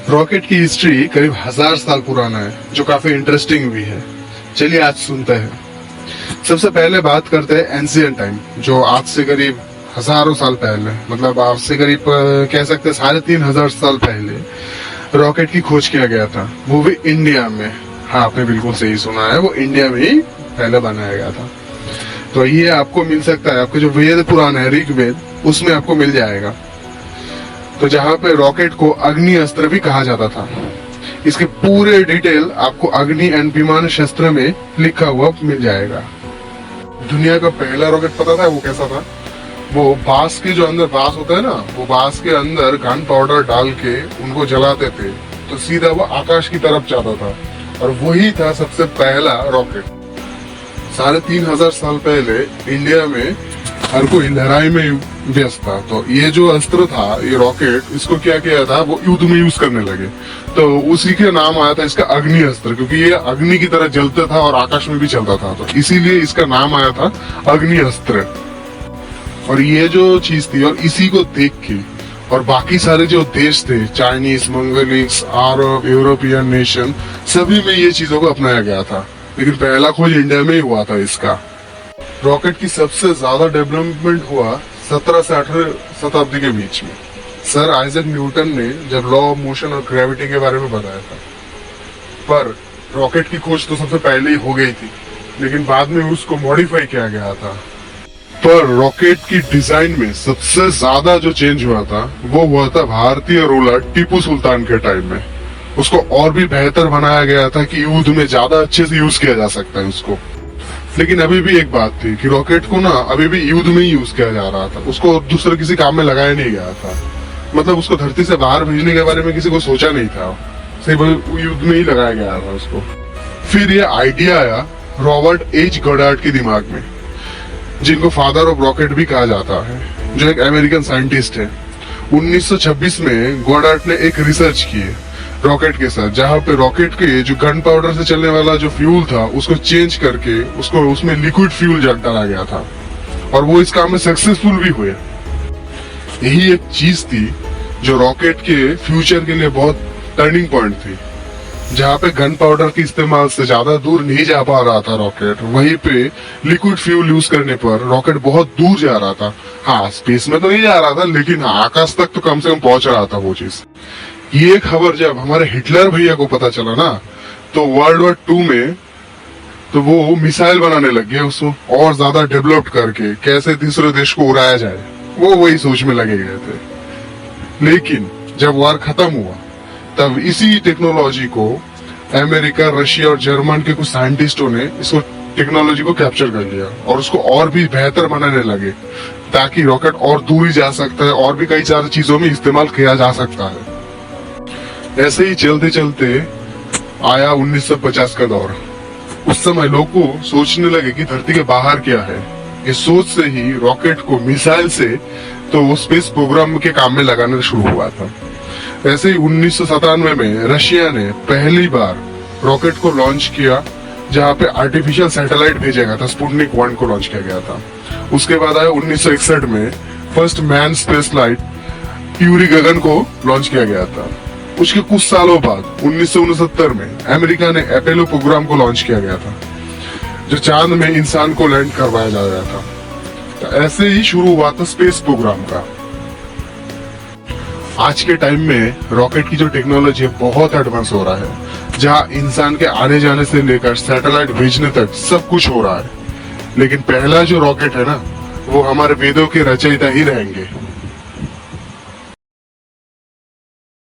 Rocket की history करीब 1000 साल पुराना है, जो काफी इंटरेस्टिंग भी है। चलिए आज सुनते हैं। सबसे पहले बात करते हैं एंशिएंट टाइम, जो आज से करीब हजारों साल पहले, मतलब आज से करीब कह सकते हैं 3500 साल पहले रॉकेट की खोज किया गया था, वो भी इंडिया में। हाँ, आपने बिल्कुल सही सुना है, वो इंडिया में ही पहले बनाया गया था। तो ये आपको मिल सकता है, आपके जो वेद पुराण है ऋग्वेद, उसमें आपको मिल जाएगा। तो जहाँ पे रॉकेट को अग्नि अस्त्र भी कहा जाता था। इसके पूरे डिटेल आपको अग्नि एंड विमान शस्त्र में लिखा हुआ मिल जाएगा। दुनिया का पहला रॉकेट पता था वो कैसा था? वो बांस के जो अंदर बांस होता है ना, वो बांस के अंदर गन पाउडर डाल के उनको जलाते थे, तो सीधा वो आकाश की तरफ जाता था, और वही था सबसे पहला रॉकेट। 3500 साल पहले इंडिया में हर कोई लड़ाई में व्यस्त था। तो ये जो अस्त्र था, ये रॉकेट, इसको क्या किया था, वो युद्ध में यूज करने लगे। तो उसी के नाम आया था इसका अग्नि अस्त्र, क्योंकि ये अग्नि की तरह जलता था और आकाश में भी चलता था, तो इसीलिए इसका नाम आया था अग्नि अस्त्र। और ये जो चीज थी, और इसी को देख के और बाकी सारे जो देश थे, चाइनीज, मंगोलियंस, अरब, यूरोपियन नेशन, सभी में ये चीजों को अपनाया गया था। लेकिन पहला खोज इंडिया में ही हुआ था इसका। रॉकेट की सबसे ज्यादा डेवलपमेंट हुआ 17 से 18 शताब्दी के बीच में। सर आइजैक न्यूटन ने जब लॉ ऑफ मोशन और ग्रेविटी के बारे में बताया था। पर रॉकेट की खोज तो सबसे पहले ही हो गई थी, लेकिन बाद में उसको मॉडिफाई किया गया था। पर रॉकेट की डिजाइन में सबसे ज्यादा जो चेंज हुआ था, वो हुआ था भारतीय रूलर टीपू सुल्तान के टाइम में। उसको और भी बेहतर बनाया गया था कि युद्ध में ज्यादा अच्छे से यूज किया जा सकता है उसको। लेकिन अभी भी एक बात थी कि रॉकेट को ना अभी भी युद्ध में ही यूज किया जा रहा था, उसको दूसरे किसी काम में लगाया नहीं गया था। मतलब उसको धरती से बाहर भेजने के बारे में किसी को सोचा नहीं था, सिर्फ युद्ध में ही लगाया गया था उसको। फिर ये आइडिया आया रॉबर्ट एच गॉडार्ड के दिमाग में, जिनको फादर ऑफ रॉकेट भी कहा जाता है, जो एक अमेरिकन साइंटिस्ट है। 1926 में गॉडार्ड ने एक रिसर्च की है रॉकेट के साथ, जहाँ पे रॉकेट के जो गन पाउडर से चलने वाला जो फ्यूल था, उसको चेंज करके उसको उसमें लिक्विड फ्यूल डाला गया था, और वो इस काम में सक्सेसफुल भी हुए। यही एक चीज थी जो रॉकेट के फ्यूचर के लिए बहुत टर्निंग पॉइंट थी। जहाँ पे गन पाउडर के इस्तेमाल से ज्यादा दूर नहीं जा पा रहा था रॉकेट, वहीं पे लिक्विड फ्यूल यूज करने पर रॉकेट बहुत दूर जा रहा था। हाँ, स्पेस में तो नहीं जा रहा था, लेकिन आकाश तक तो कम से कम पहुंच रहा था वो चीज। ये खबर जब हमारे हिटलर भैया को पता चला ना, तो वर्ल्ड वॉर 2 में तो वो मिसाइल बनाने लग गए, उसको और ज्यादा डेवलप करके कैसे तीसरे देश को उड़ाया जाए, वो वही सोच में लगे गए थे। लेकिन जब वार खत्म हुआ, तब इसी टेक्नोलॉजी को अमेरिका, रशिया और जर्मन के कुछ साइंटिस्टों ने इसको टेक्नोलॉजी को कैप्चर कर लिया और उसको और भी बेहतर बनाने लगे, ताकि रॉकेट और दूर ही जा सकता है और भी कई सारी चीजों में इस्तेमाल किया जा सकता है। ऐसे ही चलते चलते आया 1950 का दौर। उस समय लोग को सोचने लगे कि धरती के बाहर क्या है। ये सोच से ही रॉकेट को मिसाइल से तो वो स्पेस प्रोग्राम के काम में लगाना शुरू हुआ था। ऐसे ही 1997 में रशिया ने पहली बार रॉकेट को लॉन्च किया, जहाँ पे आर्टिफिशियल सैटेलाइट भेजा गया था, स्पुतनिक 1 को लॉन्च किया गया था। उसके बाद आया 1961 में first man space light Yuri Gagarin को लॉन्च किया गया था। उसके कुछ सालों बाद 1969 में अमेरिका ने अपोलो प्रोग्राम को लॉन्च किया गया था, जो चांद में इंसान को लैंड करवाया जा रहा था। तो ऐसे ही शुरू हुआ था स्पेस प्रोग्राम का। आज के टाइम में रॉकेट की जो टेक्नोलॉजी है बहुत एडवांस हो रहा है, जहाँ इंसान के आने जाने से लेकर सैटेलाइट भेजने तक सब कुछ हो रहा है। लेकिन पहला जो रॉकेट है ना, वो हमारे वेदों के रचयिता ही रहेंगे।